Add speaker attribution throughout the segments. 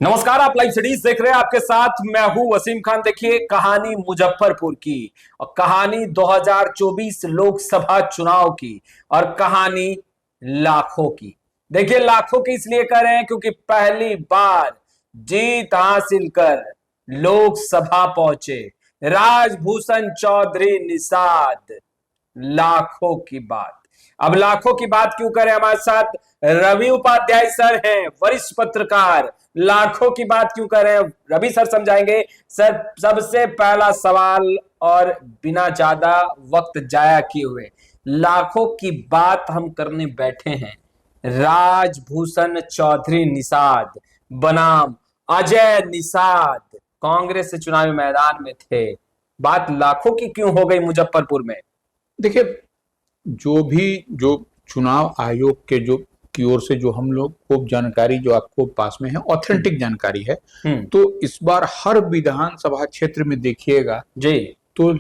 Speaker 1: नमस्कार, आप live studies देख रहे हैं। आपके साथ मैं हूं वसीम खान। देखिए, कहानी मुजफ्फरपुर की और कहानी 2024 लोकसभा चुनाव की और कहानी लाखों की। देखिए, लाखों की इसलिए कर रहे हैं क्योंकि पहली बार जीत हासिल कर लोकसभा पहुंचे राजभूषण चौधरी निषाद। लाखों की बात। अब लाखों की बात क्यों करें? हमारे साथ रवि उपाध्याय सर हैं, वरिष्ठ पत्रकार। लाखों की बात क्यों करें? रवि सर समझाएंगे। सर, सबसे पहला सवाल और बिना ज्यादा वक्त जाया किए हुए लाखों की बात हम करने बैठे हैं। राजभूषण चौधरी निषाद बनाम अजय निषाद कांग्रेस से चुनावी मैदान में थे। बात लाखों की क्यों हो गई मुजफ्फरपुर में?
Speaker 2: देखिए, जो चुनाव आयोग के जो की ओर से जो हम लोग को जानकारी जो आपको पास में है, ऑथेंटिक जानकारी है। तो इस बार हर विधानसभा क्षेत्र में देखिएगा
Speaker 1: जी,
Speaker 2: तो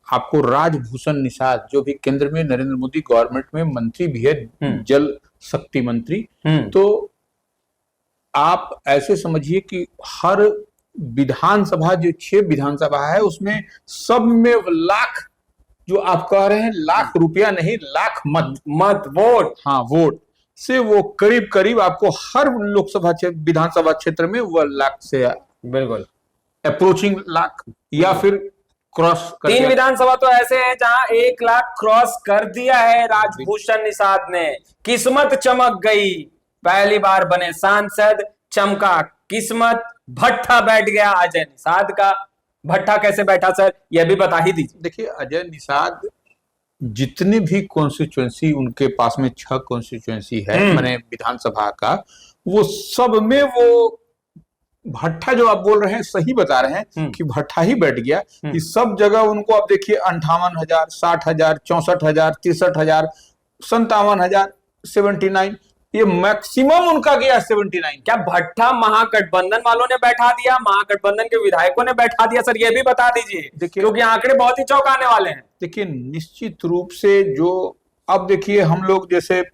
Speaker 2: आपको राजभूषण निषाद, जो भी केंद्र में नरेंद्र मोदी गवर्नमेंट में मंत्री भी है, जल शक्ति मंत्री। तो आप ऐसे समझिए कि हर विधानसभा, जो 6 विधानसभा है, उसमें सब में लाख, जो आप कह रहे हैं लाख रुपया नहीं, लाख मत
Speaker 1: वोट,
Speaker 2: हाँ वोट से वो करीब करीब आपको हर लोकसभा विधानसभा क्षेत्र में वो लाख से
Speaker 1: बिल्कुल
Speaker 2: अप्रोचिंग लाख या फिर क्रॉस
Speaker 1: 3 विधानसभा तो ऐसे हैं जहां 1 लाख क्रॉस कर दिया है राजभूषण निषाद ने। किस्मत चमक गई, पहली बार बने सांसद, चमका किस्मत। भट्ठा बैठ गया अजय निषाद का। भट्ठा कैसे बैठा सर, यह भी बता ही दीजिए।
Speaker 2: देखिए, अजय निषाद जितने भी कॉन्स्टिट्यूएंसी उनके पास में 6 कॉन्स्टिट्यूएंसी है, माने विधानसभा का, वो सब में वो भट्ठा जो आप बोल रहे हैं सही बता रहे हैं कि भट्ठा ही बैठ गया। कि सब जगह उनको आप देखिए 58,000, 60,000, 64,000, 63,000, 57,000, 79, ये मैक्सिमम उनका गया 79।
Speaker 1: क्या भट्ठा महागठबंधन वालों ने बैठा दिया, महागठबंधन के विधायकों ने बैठा दिया? सर, ये भी बता दीजिए, क्योंकि आंकड़े बहुत ही चौंकाने वाले हैं।
Speaker 2: देखिए, निश्चित रूप से जो अब देखिए, हम लोग जैसे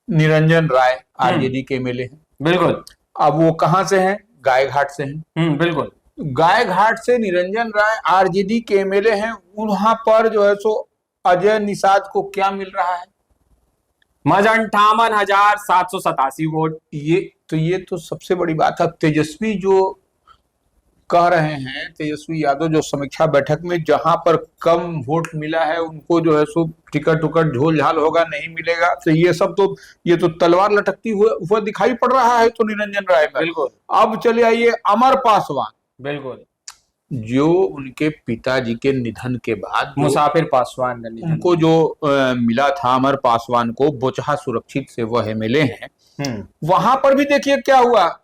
Speaker 2: निरंजन राय आरजेडी के एमएलए हैं।
Speaker 1: बिल्कुल।
Speaker 2: अब वो कहां से हैं? गायघाट से हैं।
Speaker 1: बिल्कुल।
Speaker 2: गायघाट से निरंजन राय आरजेडी के एमएलए हैं। वहां पर जो है सो अजय निषाद को क्या मिल रहा है?
Speaker 1: 58,787 वोट।
Speaker 2: ये तो सबसे बड़ी बात है। तेजस्वी जो कह रहे हैं, तेजस्वी यादव जो समीक्षा बैठक में जहां पर कम वोट मिला है उनको जो है सो टिकट उकट झोल झाल होगा, नहीं मिलेगा। तो ये तो तलवार लटकती हुआ दिखाई पड़ रहा है तो निरंजन राय में।
Speaker 1: बिल्कुल।
Speaker 2: अब चले आइए अमर पासवान।
Speaker 1: बिल्कुल।
Speaker 2: जो उनके पिताजी के निधन के बाद
Speaker 1: मुसाफिर पासवान
Speaker 2: उनको जो मिला था, अमर पासवान को बोचहा सुरक्षित से वह एमएलए हैं। वहां पर भी देखिए क्या हुआ,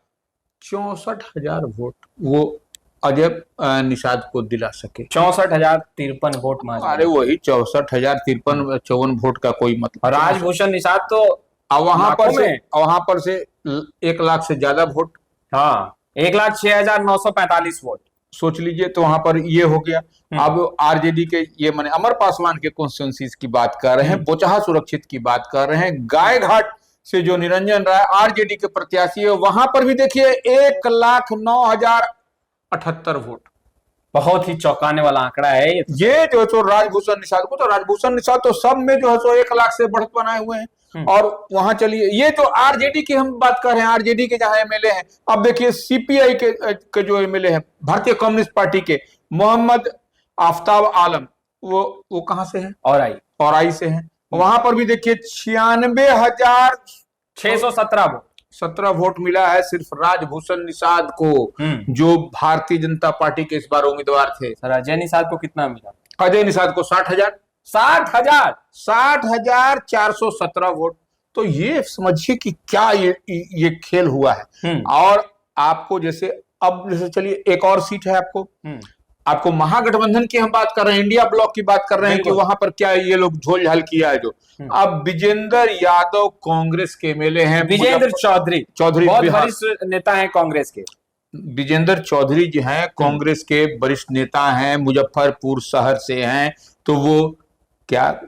Speaker 2: 64,000 वोट वो अजय निषाद को दिला सके।
Speaker 1: 64,053 वोट मांगे।
Speaker 2: अरे वही 64,053-54 वोट का कोई मतलब।
Speaker 1: राजभूषण निषाद तो
Speaker 2: वहां पर से 1 लाख से ज्यादा वोट।
Speaker 1: हाँ, 1,06,945 वोट
Speaker 2: सोच लीजिए। तो वहां पर ये हो गया। अब आरजेडी के ये माने अमर पासवान के कॉन्स्टिट्यूएंसीज की बात कर रहे हैं, बोचहा सुरक्षित की बात कर रहे हैं। गायघाट से जो निरंजन राय आरजेडी के प्रत्याशी है, वहां पर भी देखिए 1,09,078 वोट।
Speaker 1: बहुत ही चौंकाने वाला आंकड़ा है
Speaker 2: ये जो है तो राजभूषण निषाद को, तो राजभूषण निषाद तो सब में जो है सो 1 लाख से बढ़त बनाए हुए हैं। और वहां चलिए, ये तो आरजेडी की हम बात कर रहे हैं, आरजेडी के जहां एमएलए हैं। अब देखिए सीपीआई के जो एमएलए हैं, भारतीय कम्युनिस्ट पार्टी के मोहम्मद आफ्ताब आलम, वो कहां से हैं? औराई से हैं। वहां पर भी देखिए 96,617 वोट मिला है सिर्फ राजभूषण निषाद को, जो भारतीय जनता पार्टी के इस बार उम्मीदवार थे।
Speaker 1: सर, अजय निषाद को कितना मिला?
Speaker 2: अजय निषाद को 60,417 वोट। तो ये समझिए कि क्या ये खेल हुआ है। और आपको जैसे चलिए एक और सीट है आपको महागठबंधन की हम बात कर रहे हैं, इंडिया ब्लॉक की बात कर रहे हैं कि वहां पर क्या ये लोग झोल झाल किया है जो। अब विजेंद्र यादव कांग्रेस के एमएलए हैं।
Speaker 1: विजेंद्र चौधरी बहुत वरिष्ठ नेता हैं कांग्रेस के।
Speaker 2: विजेंद्र चौधरी जी हैं, कांग्रेस के वरिष्ठ नेता हैं, मुजफ्फरपुर शहर से हैं। तो वो क्या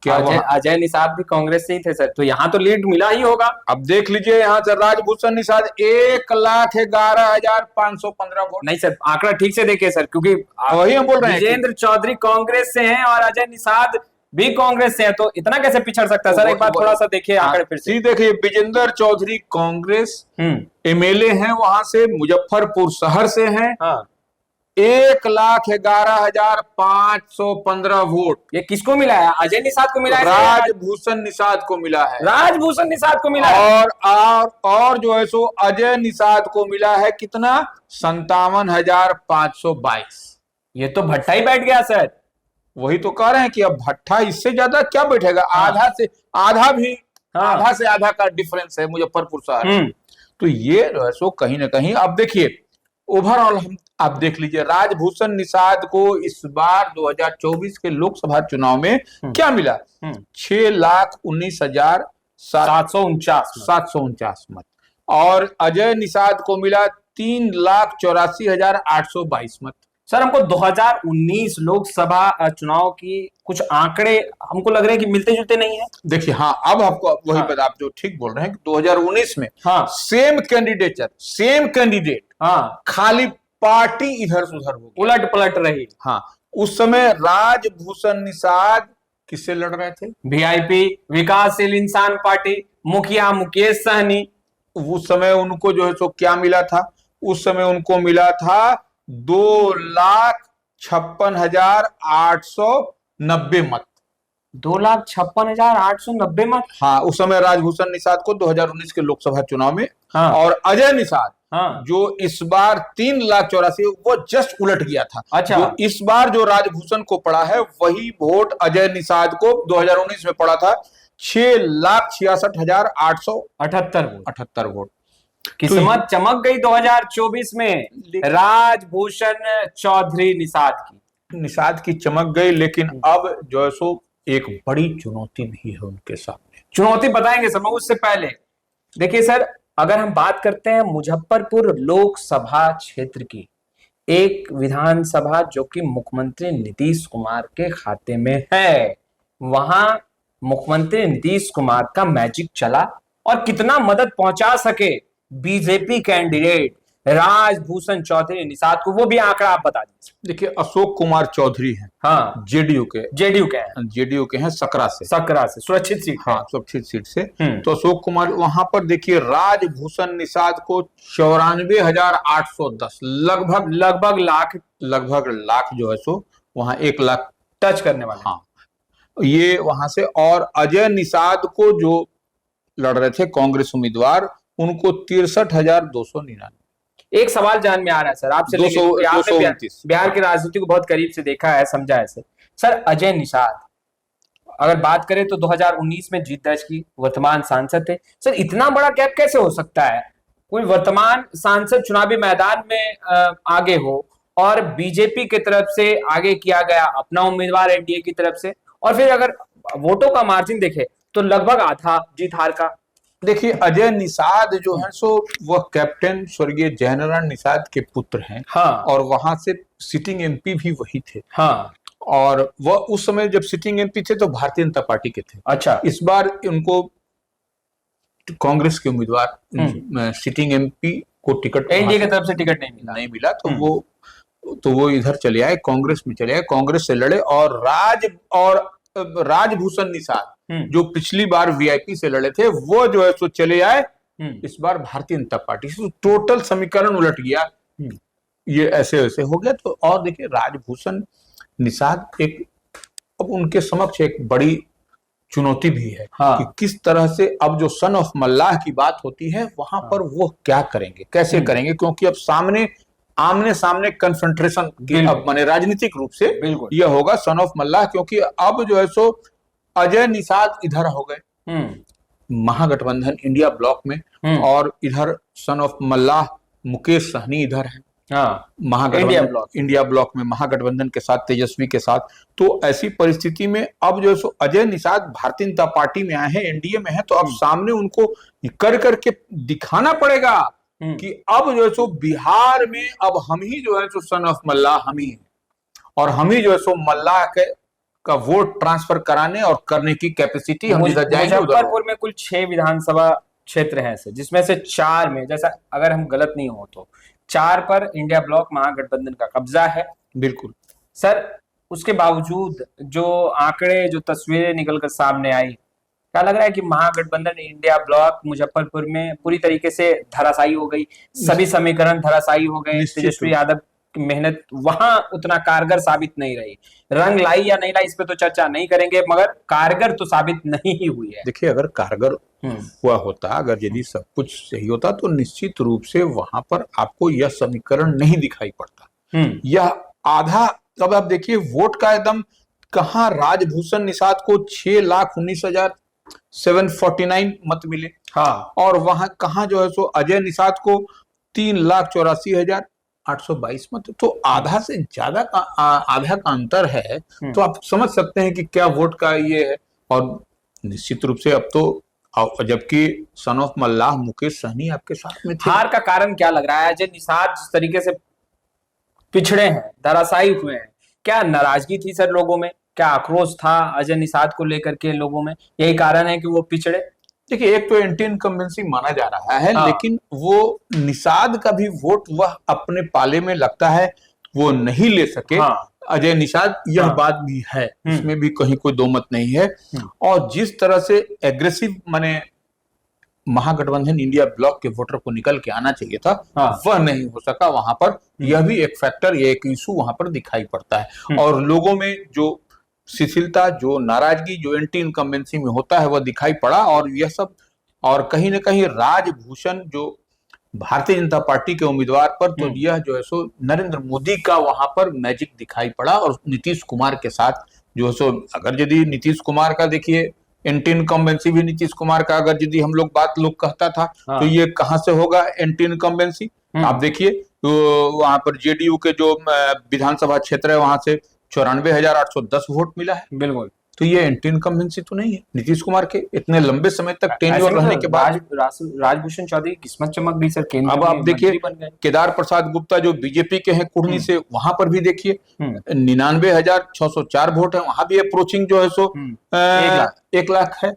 Speaker 2: क्या
Speaker 1: अजय निषाद भी कांग्रेस से ही थे सर, तो यहाँ तो लीड मिला ही होगा।
Speaker 2: अब देख लीजिए यहाँ से राजभूषण निषाद 1,11,515 वोट।
Speaker 1: नहीं सर, आंकड़ा ठीक से देखिए सर, क्योंकि
Speaker 2: वही हम बोल रहे हैं
Speaker 1: विजेंद्र चौधरी कांग्रेस से हैं और अजय निषाद भी कांग्रेस से है, तो इतना कैसे पिछड़ सकता है सर? एक बार थोड़ा सा देखिए आंकड़े फिर से।
Speaker 2: देखिए विजेंद्र चौधरी कांग्रेस एमएलए हैं, वहां से मुजफ्फरपुर शहर से हैं। 1,11,515 वोट।
Speaker 1: ये किसको मिला है? अजय निषाद को मिला है?
Speaker 2: राजभूषण निषाद को मिला है।
Speaker 1: राजभूषण निषाद को मिला है।
Speaker 2: और जो है सो अजय निषाद को मिला है कितना? 57,522।
Speaker 1: ये तो भट्टा ही बैठ गया सर।
Speaker 2: वही तो कह रहे हैं कि अब भट्टा इससे ज्यादा क्या बैठेगा? आधा से आधा भी, आधा से आधा का डिफरेंस है मुजफ्फरपुर शहर। तो ये जो है सो कहीं ना कहीं अब देखिए ओवरऑल हम आप देख लीजिए राजभूषण निषाद को इस बार 2024 के लोकसभा चुनाव में क्या मिला? 6,19,749 मत। और अजय निषाद को मिला 3,84,822 मत।
Speaker 1: सर हमको 2019 लोकसभा चुनाव की कुछ आंकड़े हमको लग रहे हैं कि मिलते जुलते नहीं है।
Speaker 2: देखिए हाँ, अब आपको वही बता, आप जो ठीक बोल रहे हैं कि 2019 में सेम कैंडिडेट खाली पार्टी इधर से उधर हो गई,
Speaker 1: उलट पलट रही।
Speaker 2: हाँ, उस समय राजभूषण निषाद किससे लड़ रहे थे?
Speaker 1: वीआईपी विकासशील इंसान पार्टी, मुखिया मुकेश सहनी।
Speaker 2: उस समय उनको जो है सो क्या मिला था? उस समय उनको मिला था 2,56,890 मत।
Speaker 1: 2,56,890 मत।
Speaker 2: हाँ, उस समय राजभूषण निषाद को 2019 के लोकसभा चुनाव में। और अजय निषाद जो इस बार 3,84,000, वो जस्ट उलट गया था।
Speaker 1: अच्छा,
Speaker 2: जो इस बार जो राजभूषण को पड़ा है वही वोट अजय निषाद को 2019 में पड़ा था, 6,66,878 वोट।
Speaker 1: किस्मत चमक गई 2024 में राजभूषण चौधरी निषाद की
Speaker 2: चमक गई। लेकिन अब जो है सो एक बड़ी चुनौती भी है उनके सामने।
Speaker 1: चुनौती बताएंगे सर, उससे पहले देखिए सर, अगर हम बात करते हैं मुजफ्फरपुर लोकसभा क्षेत्र की, एक विधानसभा जो कि मुख्यमंत्री नीतीश कुमार के खाते में है, वहां मुख्यमंत्री नीतीश कुमार का मैजिक चला और कितना मदद पहुंचा सके बीजेपी कैंडिडेट राजभूषण चौधरी निषाद को, वो भी आंकड़ा आप बता दीजिए।
Speaker 2: देखिए अशोक कुमार चौधरी हैं, हाँ, जेडीयू के हैं, सकरा से
Speaker 1: सुरक्षित सीट।
Speaker 2: हाँ, सुरक्षित सीट से। तो अशोक कुमार वहां पर देखिए राजभूषण निषाद को 94,810 लगभग लाख जो है सो वहां 1 लाख
Speaker 1: टच करने वाले।
Speaker 2: हाँ, ये वहां से। और अजय निषाद को जो लड़ रहे थे कांग्रेस उम्मीदवार, उनको 63,299।
Speaker 1: एक सवाल जान में आ रहा है सर आपसे, बिहार की राजनीति को बहुत करीब से देखा है, समझा है सर। अजय निषाद अगर बात करें तो 2019 में जीत दर्ज की, वर्तमान सांसद थे सर। इतना बड़ा गैप कैसे हो सकता है? कोई वर्तमान सांसद चुनावी मैदान में आगे हो और बीजेपी की तरफ से आगे किया गया अपना उम्मीदवार एनडीए की तरफ से, और फिर अगर वोटों का मार्जिन देखे तो लगभग आधा जीत हार का।
Speaker 2: देखिए अजय निषाद जो है सो वह कैप्टन स्वर्गीय जयनारायण निषाद के पुत्र हैं।
Speaker 1: हाँ, और
Speaker 2: वहां से सिटिंग एमपी भी वही थे।
Speaker 1: हाँ,
Speaker 2: और वह उस समय जब सिटिंग एमपी थे तो भारतीय जनता पार्टी के थे।
Speaker 1: अच्छा,
Speaker 2: इस बार उनको कांग्रेस के उम्मीदवार सिटिंग एमपी को टिकट,
Speaker 1: एनडीए की तरफ से टिकट नहीं मिला
Speaker 2: तो वो इधर चले आए, कांग्रेस में चले आए, कांग्रेस से लड़े। और राजभूषण निषाद जो पिछली बार वीआईपी से लड़े थे, वो जो है सो चले आए इस बार भारतीय जनता पार्टी से। टोटल समीकरण उलट गया, ये ऐसे वैसे हो गया। तो और देखिए राजभूषण निषाद अब उनके समक्ष एक बड़ी चुनौती भी है। हाँ, कि किस तरह से अब जो सन ऑफ मल्लाह की बात होती है वहां पर वो क्या करेंगे, कैसे करेंगे, क्योंकि अब आमने सामने कन्फ्रंटेशन अब माने राजनीतिक रूप से यह होगा सन ऑफ मल्लाह। क्योंकि अब जो है सो अजय निषाद इधर हो गए महागठबंधन इंडिया ब्लॉक में, और इधर सन ऑफ मल्लाह मुकेश सहनी इधर है। हाँ, महागठबंधन इंडिया ब्लॉक में महागठबंधन के साथ, तेजस्वी के साथ। तो ऐसी परिस्थिति में अब जो है सो अजय निषाद भारतीय जनता पार्टी में आए हैं, एनडीए में है, तो अब सामने उनको कर करके दिखाना पड़ेगा कि अब जो है सो बिहार में अब हम ही जो है सो सन ऑफ मल्लाह हम ही है, और हम ही जो है सो मल्लाह के का वोट ट्रांसफर कराने और करने की कैपेसिटी हम जिधर जाएंगे उधर
Speaker 1: मुजफ्फरपुर में कुल 6 विधानसभा क्षेत्र हैं सर, जिसमें से 4 में, जैसा अगर हम गलत नहीं हो तो 4 पर इंडिया ब्लॉक महागठबंधन का कब्जा है।
Speaker 2: बिल्कुल
Speaker 1: सर, उसके बावजूद जो आंकड़े, जो तस्वीरें निकलकर सामने आई, क्या लग रहा है कि महागठबंधन इंडिया ब्लॉक मुजफ्फरपुर में पूरी तरीके से धराशायी हो गई, सभी समीकरण धराशायी हो गए, तेजस्वी यादव की मेहनत वहां उतना कारगर साबित नहीं रही। रंग लाई या नहीं लाई इस पे तो चर्चा नहीं करेंगे, मगर कारगर तो साबित नहीं ही हुई है।
Speaker 2: देखिए, अगर कारगर हुआ होता, अगर यदि सब कुछ सही होता तो निश्चित रूप से वहां पर आपको यह समीकरण नहीं दिखाई पड़ता। यह आधा, अब आप देखिए वोट का एकदम कहां राजभूषण निषाद को 6,19,749 मत मिले, हाँ, और वहां कहां जो है सो अजय निषाद को 3,84,822 मत, तो आधा से ज्यादा का आधा का अंतर है। तो आप समझ सकते हैं कि क्या वोट का ये है। और निश्चित रूप से अब तो, जबकि सन ऑफ मल्लाह मुकेश सहनी आपके साथ में थे।
Speaker 1: हार का कारण क्या लग रहा है? अजय निषाद जिस तरीके से पिछड़े हैं, धराशायी हुए हैं, क्या नाराजगी थी सर लोगों में? क्या आक्रोश था अजय निषाद को लेकर के लोगों में? यही कारण है कि वो पिछड़े?
Speaker 2: देखिए, एक तो एंटी इनकम्बेंसी माना जा रहा है, लेकिन वो निषाद का भी वोट वह अपने पाले में लगता है वो नहीं ले सके। अजय निषाद, यह बात भी है, इसमें भी कहीं कोई दो मत नहीं है। और जिस तरह से एग्रेसिव माने महागठबंधन इंडिया ब्लॉक के वोटर को निकल के आना चाहिए था, वह नहीं हो सका वहां पर। यह भी एक फैक्टर, यह एक इशू वहां पर दिखाई पड़ता है। और लोगों में जो शिथिलता, जो नाराजगी, जो एंटी इनकम्बेंसी में होता है, वह दिखाई पड़ा। और यह सब, और कहीं ना कहीं राजभूषण जो भारतीय जनता पार्टी के उम्मीदवार पर, तो यह जो है सो नरेंद्र मोदी का वहां पर मैजिक दिखाई पड़ा। और नीतीश कुमार के साथ जो है सो, अगर यदि नीतीश कुमार का देखिए एंटी इनकम्बेंसी भी नीतीश कुमार का, अगर यदि हम लोग बात लोग कहता था तो ये कहां से होगा एंटी इनकम्बेंसी? आप देखिए तो वहां पर जेडीयू के जो विधानसभा क्षेत्र है वहां से 94,810 वोट मिला है।
Speaker 1: बिल्कुल,
Speaker 2: तो ये एंटी इनकम्बेंसी तो नहीं है नीतीश कुमार के इतने लंबे समय तक टेन्योर रहने के बाद।
Speaker 1: राजभूषण चौधरी किस्मत चमक गई सर, केंद्र
Speaker 2: अब आप देखिए केदार प्रसाद गुप्ता जो बीजेपी के हैं कुढ़नी से, वहां पर भी देखिए 99,604 वोट है, वहां भी अप्रोचिंग जो है सो 1 लाख है।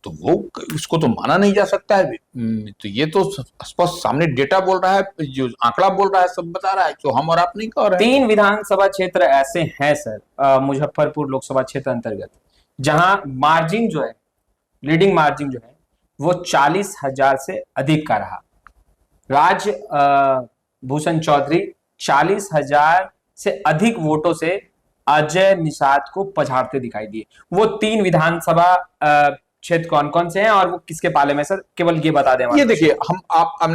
Speaker 2: तो वो, इसको तो माना नहीं जा सकता है। तो ये तो स्पष्ट सामने डेटा बोल रहा है, जो आंकड़ा बोल रहा है, सब बता रहा है, जो हम और आप नहीं कह रहे हैं।
Speaker 1: 3 विधानसभा क्षेत्र ऐसे हैं सर मुजफ्फरपुर लोकसभा क्षेत्र अंतर्गत, जहां मार्जिन जो है, लीडिंग मार्जिन जो है, वो 40,000 से अधिक का रहा। राज भूषण चौधरी 40,000 से अधिक वोटों से अजय निषाद को पछाड़ते दिखाई दिए। वो 3 विधानसभा क्षेत्र कौन कौन से हैं और वो किसके पाले में सर? केवल ये बता दें।
Speaker 2: ये देखिए,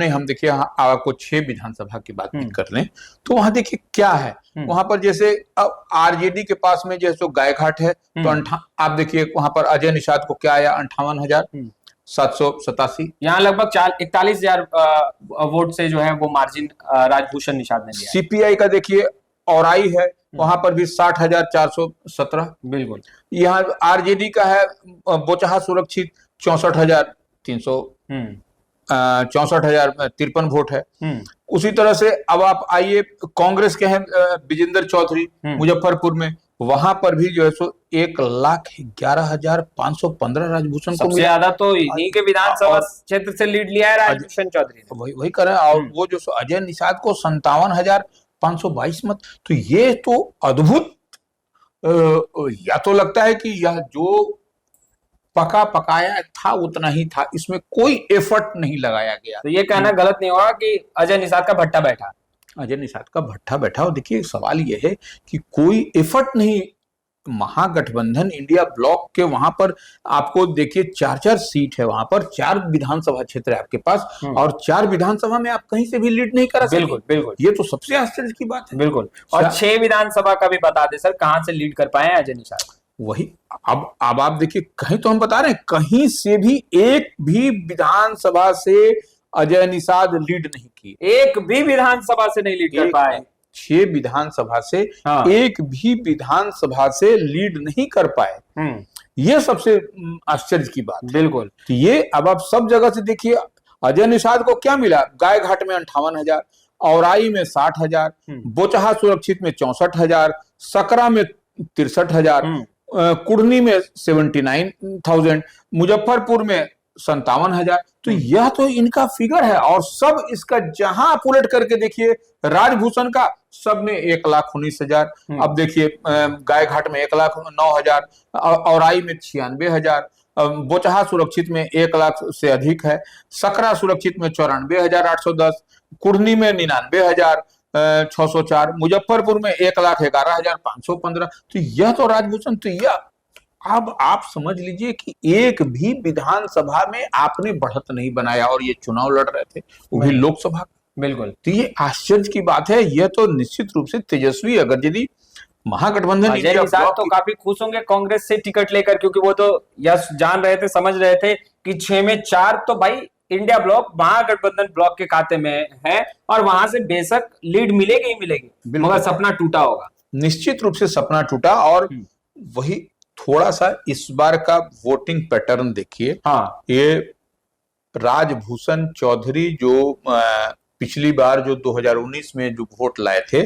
Speaker 2: हम देखिए आपको 6 विधानसभा की बात कर लें तो वहां देखिए क्या है। वहां पर जैसे अब आरजेडी के पास में जैसे गायघाट है, तो आप देखिए वहां पर अजय निषाद को क्या आया, 58,787।
Speaker 1: यहाँ लगभग 41,000 वोट से जो है वो मार्जिन राजभूषण निषाद ने लिया।
Speaker 2: सीपीआई का देखिए औराई है, वहां पर भी 60,417।
Speaker 1: बिल्कुल।
Speaker 2: यहाँ आरजेडी का है बोचहा सुरक्षित 64,053 वोट है। उसी तरह से अब आप आइए कांग्रेस के हैं विजेंद्र चौधरी मुजफ्फरपुर में, वहां पर भी जो है सो 1,11,515 राजभूषण को
Speaker 1: सबसे ज्यादा तो इन्हीं के विधानसभा क्षेत्र से लीड लिया है राजभूषण चौधरी ने।
Speaker 2: वही कर रहे हैं। और वो जो अजय निषाद को 57,522 मत। तो ये तो अद्भुत, या तो लगता है कि यह जो पका पकाया था उतना ही था, इसमें कोई एफर्ट नहीं लगाया गया।
Speaker 1: तो ये कहना गलत नहीं होगा कि अजय निषाद का भट्टा बैठा।
Speaker 2: अजय निषाद का भट्टा बैठा। और देखिए सवाल यह है कि कोई एफर्ट नहीं, महागठबंधन इंडिया ब्लॉक के वहां पर आपको देखिए 4-4 सीट है, वहां पर 4 विधानसभा क्षेत्र है आपके पास, और 4 विधानसभा में आप कहीं से भी लीड नहीं कर सकते।
Speaker 1: बिल्कुल बिल्कुल,
Speaker 2: ये तो सबसे आश्चर्य की बात है।
Speaker 1: बिल्कुल। और 6 विधानसभा का भी बता दे सर, कहां से लीड कर पाए अजय निषाद?
Speaker 2: वही अब आप देखिए, कहीं तो हम बता रहे हैं, कहीं से भी एक भी विधानसभा से अजय निषाद लीड नहीं की, एक भी विधानसभा से नहीं लीड कर पाए। 6 विधानसभा से एक भी विधानसभा से लीड नहीं कर पाए। ये सबसे आश्चर्य की बात।
Speaker 1: बिल्कुल।
Speaker 2: तो ये अब आप सब जगह से देखिए, अजय निषाद को क्या मिला, गायघाट में 58,000, औराई में 60,000, बोचहा सुरक्षित में 64,000, सकरा में 63,000, कुढ़नी में 79,000, मुजफ्फरपुर में 57,000। तो यह तो इनका फिगर है। और सब इसका जहां आप उलट करके देखिए, राजभूषण का सब में 1,19,000। अब देखिए गायघाट में 1,09,000, औराई में 96,000, बोचहा सुरक्षित में 1 लाख से अधिक है, सकरा सुरक्षित में 94,810, कुढ़नी में 99,604, मुजफ्फरपुर में 1,11,515। तो यह तो राजभूषण। तो यह अब आप समझ लीजिए कि एक भी विधानसभा में आपने बढ़त नहीं बनाया, और ये चुनाव लड़ रहे थे, वो भी लोकसभा।
Speaker 1: बिल्कुल।
Speaker 2: तो ये आश्चर्य की बात है। यह तो निश्चित रूप से तेजस्वी, अगर यदि महागठबंधन
Speaker 1: अजय निषाद तो काफी खुश होंगे कांग्रेस से टिकट लेकर, क्योंकि वो तो यह जान रहे थे, समझ रहे थे कि 6 में 4 तो भाई इंडिया ब्लॉक, महागठबंधन ब्लॉक के खाते में है, और वहां से बेशक लीड मिलेगी ही मिलेगी, मगर सपना टूटा होगा।
Speaker 2: निश्चित रूप से सपना टूटा। और वही थोड़ा सा इस बार का वोटिंग पैटर्न देखिए।
Speaker 1: हाँ,
Speaker 2: ये राजभूषण चौधरी जो पिछली बार जो 2019 में जो वोट लाए थे,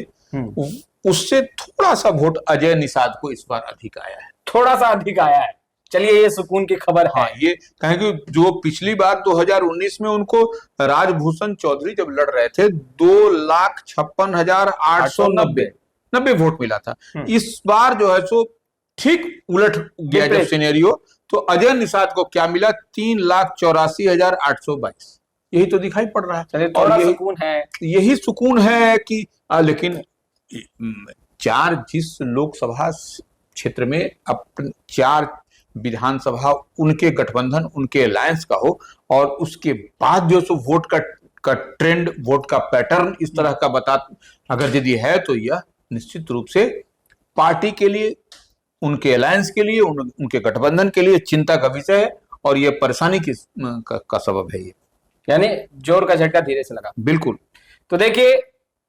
Speaker 2: उससे थोड़ा सा वोट अजय निषाद को इस बार अधिक आया है,
Speaker 1: थोड़ा सा अधिक आया है। चलिए, ये सुकून की खबर है।
Speaker 2: हाँ, ये कहें कि जो पिछली बार 2019 में उनको राजभूषण चौधरी जब लड़ रहे थे, 2,56,890 वोट मिला था। इस बार जो है सो ठीक उलट गया जब सिनेरियो, तो अजय निषाद को क्या मिला? 3,84,822। यही तो दिखाई पड़ रहा है।
Speaker 1: थोड़ा सुकून है,
Speaker 2: यही सुकून है कि लेकिन 4 जिस लोकसभा क्षेत्र में अपन 4 विधानसभा उनके गठबंधन, उनके अलायंस का हो, और उसके बाद जो सो वोट का ट्रेंड, वोट का पैटर्न इस तरह का अगर यदि है, तो यह निश्चित रूप से पार्टी के लिए, उनके अलायंस के लिए, उनके गठबंधन के लिए चिंता का विषय है, और यह परेशानी का सबब है। ये
Speaker 1: यानी जोर का झटका धीरे से लगा।
Speaker 2: बिल्कुल।
Speaker 1: तो देखिए,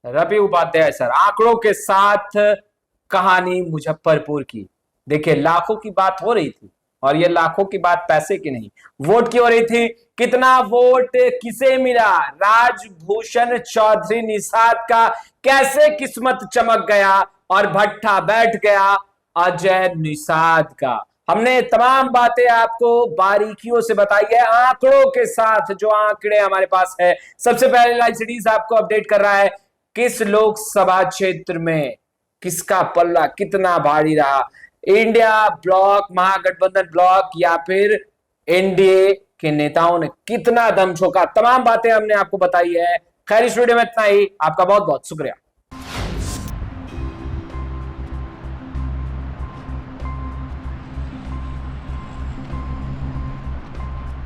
Speaker 1: रवि उपाध्याय सर आंकड़ों के साथ कहानी मुजफ्फरपुर की। देखिए, लाखों की बात हो रही थी, और ये लाखों की बात पैसे की नहीं, वोट की हो रही थी। कितना वोट किसे मिला? राजभूषण चौधरी निषाद का कैसे किस्मत चमक गया और भट्ठा बैठ गया अजय निषाद का। हमने तमाम बातें आपको बारीकियों से बताई है, आंकड़ों के साथ। जो आंकड़े हमारे पास है, सबसे पहले लाइव सिटीज आपको अपडेट कर रहा है, किस लोकसभा क्षेत्र में किसका पल्ला कितना भारी रहा, इंडिया ब्लॉक, महागठबंधन ब्लॉक, या फिर एनडीए के नेताओं ने कितना दम झोंका। तमाम बातें हमने आपको बताई है। खैर, इस वीडियो में इतना ही। आपका बहुत बहुत शुक्रिया।